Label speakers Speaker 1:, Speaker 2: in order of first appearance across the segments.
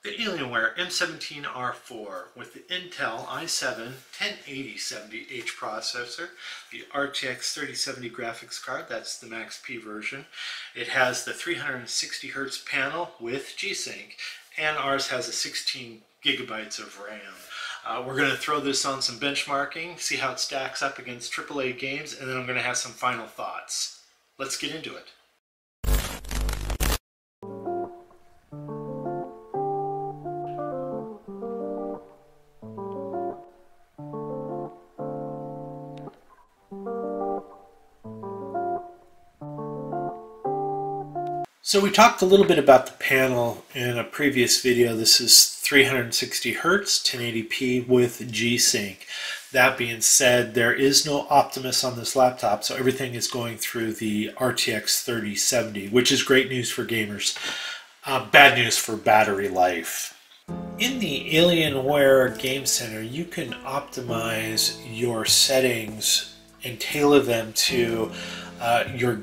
Speaker 1: The Alienware M17 R4 with the Intel i7 108070H processor, the RTX 3070 graphics card, that's the Max P version. It has the 360Hz panel with G-Sync, and ours has a 16 gigabytes of RAM. We're going to throw this on some benchmarking, see how it stacks up against AAA games, and then I'm going to have some final thoughts. Let's get into it. So we talked a little bit about the panel in a previous video. This is 360 Hertz, 1080p with G-Sync. That being said, there is no Optimus on this laptop, so everything is going through the RTX 3070, which is great news for gamers. Bad news for battery life. In the Alienware Game Center, you can optimize your settings and tailor them to your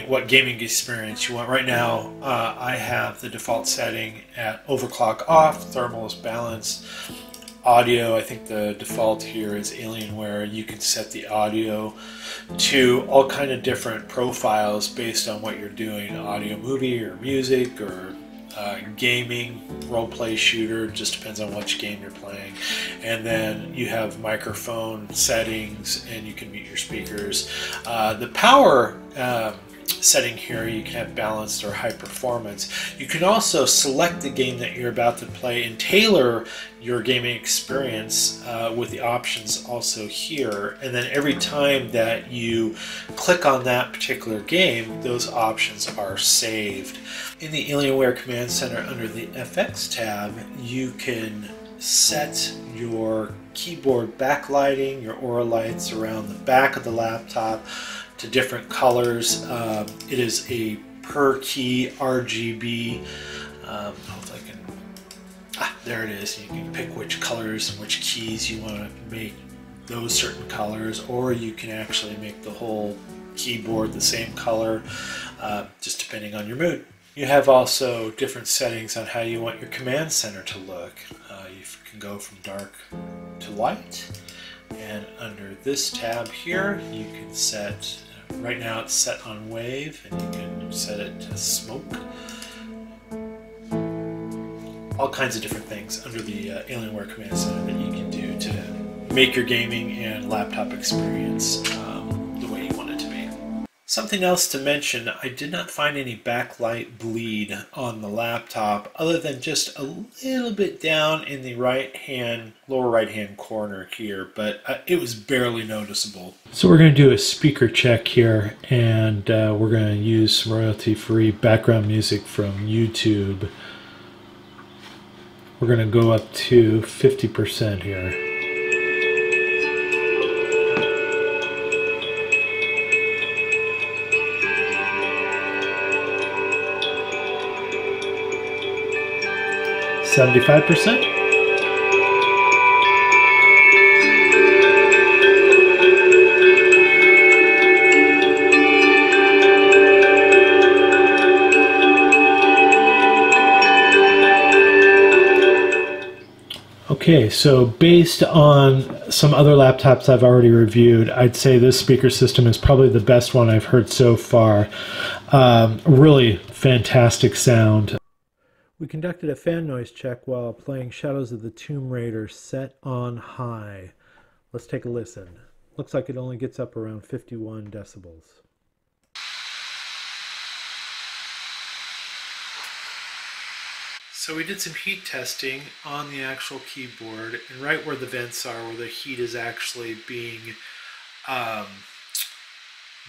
Speaker 1: what gaming experience you want. Right now, I have the default setting at overclock off, thermal is balanced, audio, I think the default here is Alienware. You can set the audio to all kind of different profiles based on what you're doing, audio, movie, or music, or gaming, role-play shooter, just depends on which game you're playing. And then you have microphone settings, and you can mute your speakers. The power setting here, you can have balanced or high performance. You can also select the game that you're about to play and tailor your gaming experience with the options also here. And then every time that you click on that particular game, those options are saved. In the Alienware Command Center under the FX tab, you can set your keyboard backlighting, your aura lights around the back of the laptop to different colors. It is a per key RGB. Hopefully I can, there it is. You can pick which colors and which keys you want to make those certain colors, or you can actually make the whole keyboard the same color, just depending on your mood. You have also different settings on how you want your command center to look. You can go from dark to light, and under this tab here you can set, right now it's set on wave, and you can set it to smoke. All kinds of different things under the Alienware Command Center that you can do to make your gaming and laptop experience the way you want it to be. Something else to mention, I did not find any backlight bleed on the laptop other than just a little bit down in the lower right hand corner here, but it was barely noticeable. So we're going to do a speaker check here, and we're going to use some royalty-free background music from YouTube. We're going to go up to 50% here. $75%. Okay, so based on some other laptops I've already reviewed, I'd say this speaker system is probably the best one I've heard so far. Really fantastic sound. We conducted a fan noise check while playing Shadows of the Tomb Raider set on high. Let's take a listen. Looks like it only gets up around 51 decibels. So we did some heat testing on the actual keyboard, and right where the vents are, where the heat is actually being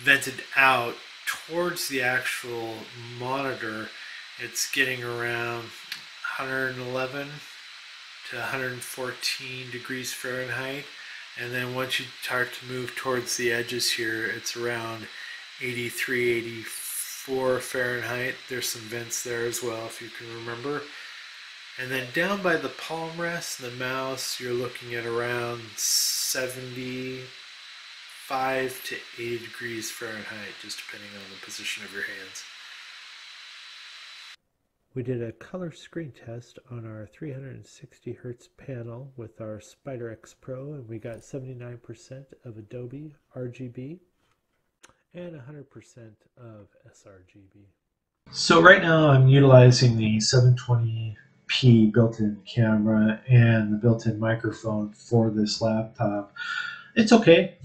Speaker 1: vented out towards the actual monitor, it's getting around 111 to 114 degrees Fahrenheit. And then once you start to move towards the edges here, it's around 83, 84 Fahrenheit. There's some vents there as well, if you can remember. And then down by the palm rest and the mouse, you're looking at around 75 to 80 degrees Fahrenheit, just depending on the position of your hands. We did a color screen test on our 360 Hz panel with our Spider X Pro, and we got 79% of Adobe RGB and 100% of sRGB. So right now I'm utilizing the 720p built-in camera and the built-in microphone for this laptop. It's okay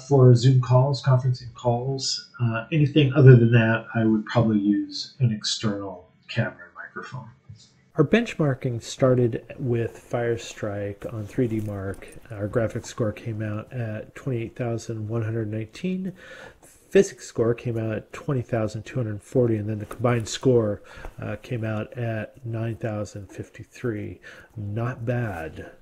Speaker 1: for Zoom calls, conferencing calls. Anything other than that, I would probably use an external camera and microphone. Our benchmarking started with Firestrike on 3D Mark. Our graphics score came out at 28,119. Physics score came out at 20,240, and then the combined score came out at 9,053. Not bad.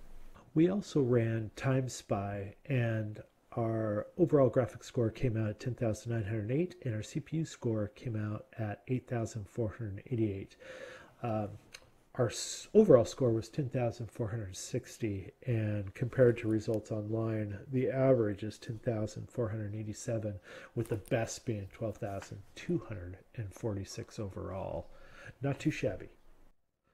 Speaker 1: We also ran Time Spy, and our overall graphics score came out at 10,908, and our CPU score came out at 8,488. Our overall score was 10,460, and compared to results online, the average is 10,487, with the best being 12,246 overall. Not too shabby.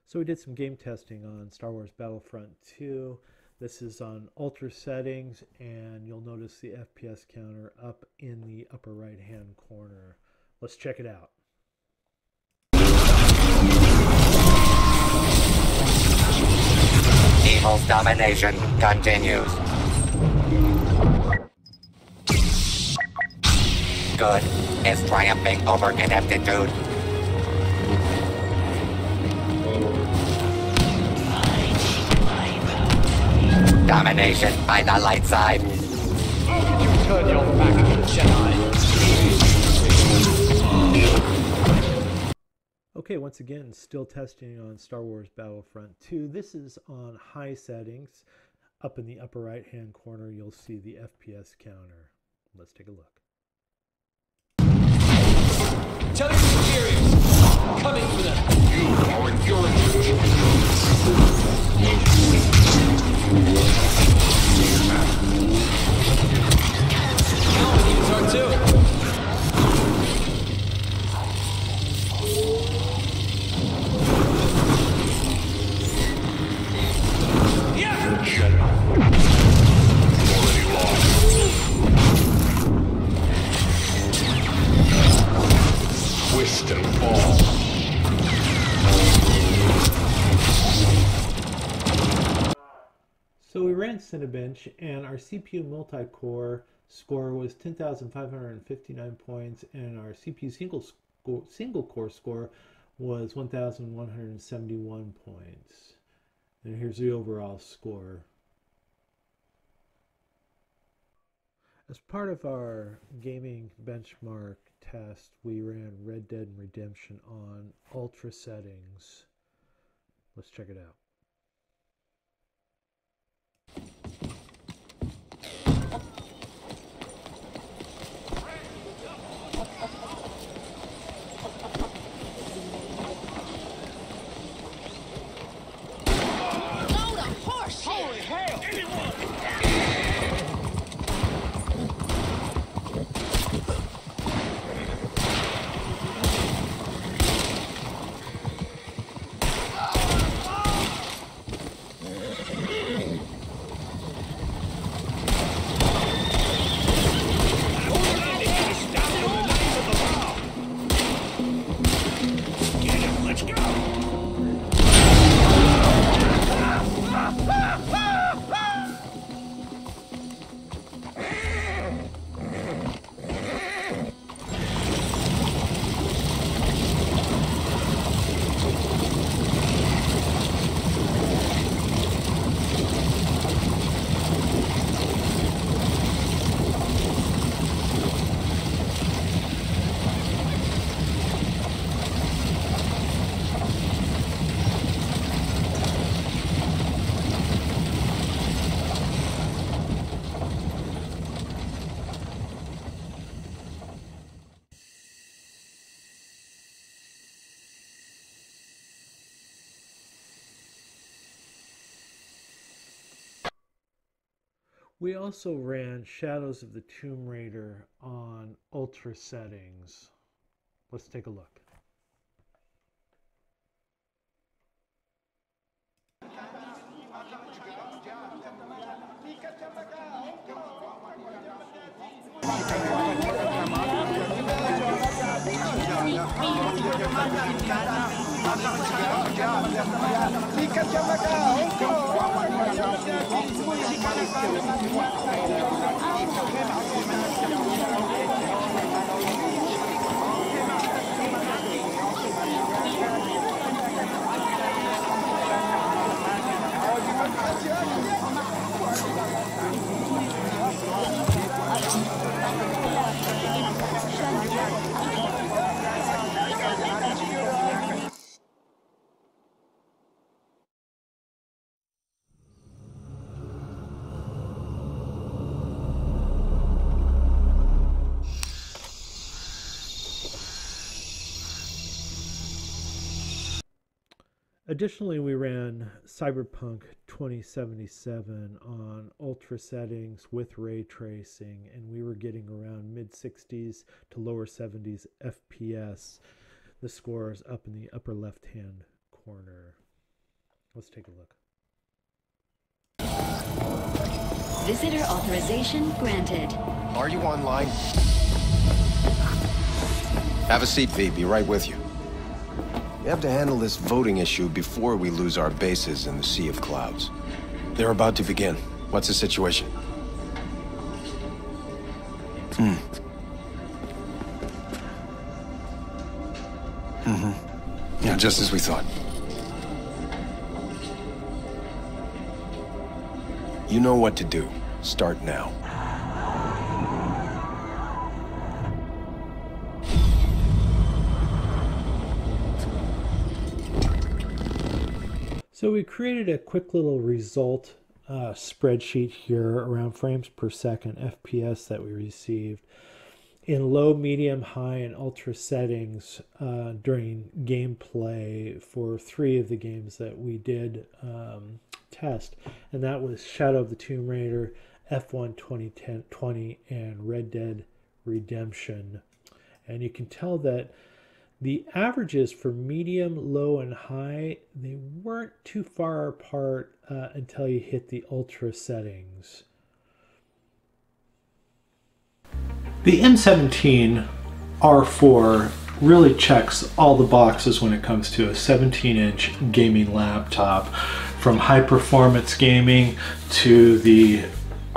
Speaker 1: So we did some game testing on Star Wars Battlefront 2. This is on ultra settings, and you'll notice the FPS counter up in the upper right hand corner. Let's check it out.
Speaker 2: Evil's domination continues. Good is triumphing over ineptitude. Domination by the light side.
Speaker 3: You turn your back on Jedi.
Speaker 1: Okay, once again, still testing on Star Wars Battlefront 2. This is on high settings. Up in the upper right hand corner, you'll see the FPS counter. Let's take a look.
Speaker 3: Tell your superiors, coming for them. You are enduring. Now we need to start too.
Speaker 1: So we ran Cinebench, and our CPU multi-core score was 10,559 points, and our CPU single core score was 1,171 points. And here's the overall score. As part of our gaming benchmark test, we ran Red Dead Redemption on ultra settings. Let's check it out.
Speaker 3: Holy hell! Anyone!
Speaker 1: We also ran Shadows of the Tomb Raider on ultra settings. Let's take a look. Additionally, we ran Cyberpunk 2077 on ultra settings with ray tracing, and we were getting around mid 60s to lower 70s FPS. The score is up in the upper left hand corner. Let's take a look.
Speaker 4: Visitor authorization granted.
Speaker 5: Are you online? Have a seat, V. Be right with you. We have to handle this voting issue before we lose our bases in the sea of clouds. They're about to begin. What's the situation? Yeah, just as we thought. You know what to do. Start now.
Speaker 1: So we created a quick little result spreadsheet here around frames per second, FPS that we received in low, medium, high, and ultra settings during gameplay for 3 of the games that we did test. And that was Shadow of the Tomb Raider, F1 2020, and Red Dead Redemption. And you can tell that the averages for medium, low, and high, they weren't too far apart until you hit the ultra settings. The M17 R4 really checks all the boxes when it comes to a 17-inch gaming laptop. From high performance gaming to the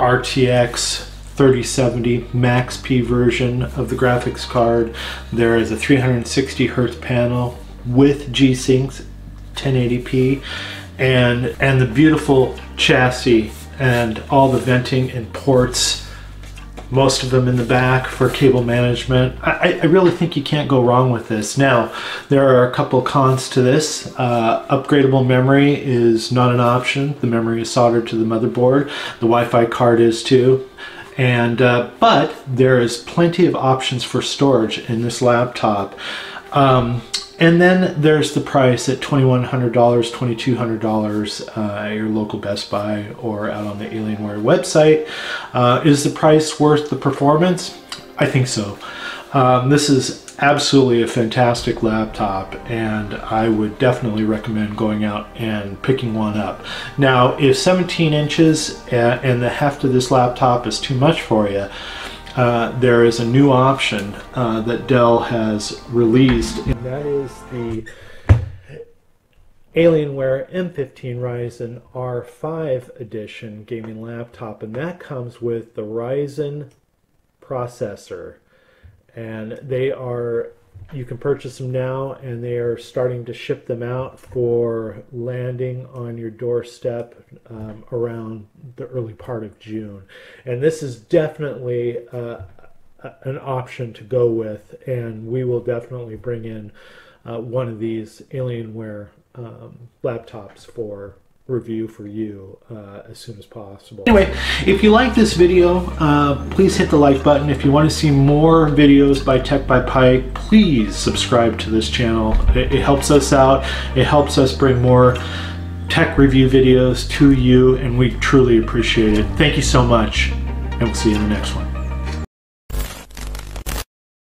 Speaker 1: RTX 3070 Max P version of the graphics card. There is a 360 Hz panel with G-Sync 1080p and the beautiful chassis and all the venting and ports, most of them in the back for cable management. I really think you can't go wrong with this. Now, there are a couple cons to this. Upgradable memory is not an option. The memory is soldered to the motherboard. The Wi-Fi card is too. And but there is plenty of options for storage in this laptop. And then there's the price at $2,100, $2,200 at your local Best Buy or out on the Alienware website. Is the price worth the performance? I think so. This is absolutely a fantastic laptop, and I would definitely recommend going out and picking one up. Now, if 17 inches and the heft of this laptop is too much for you, there is a new option that Dell has released, and that is the Alienware M17 Ryzen R5 edition gaming laptop, and that comes with the Ryzen processor. And they are, you can purchase them now, and they are starting to ship them out for landing on your doorstep around the early part of June. And this is definitely an option to go with, and we will definitely bring in one of these Alienware laptops for review for you as soon as possible. Anyway, if you like this video, please hit the like button. If you want to see more videos by Tech by Pike, please subscribe to this channel. It helps us out. It helps us bring more tech review videos to you, and we truly appreciate it. Thank you so much, and we'll see you in the next one.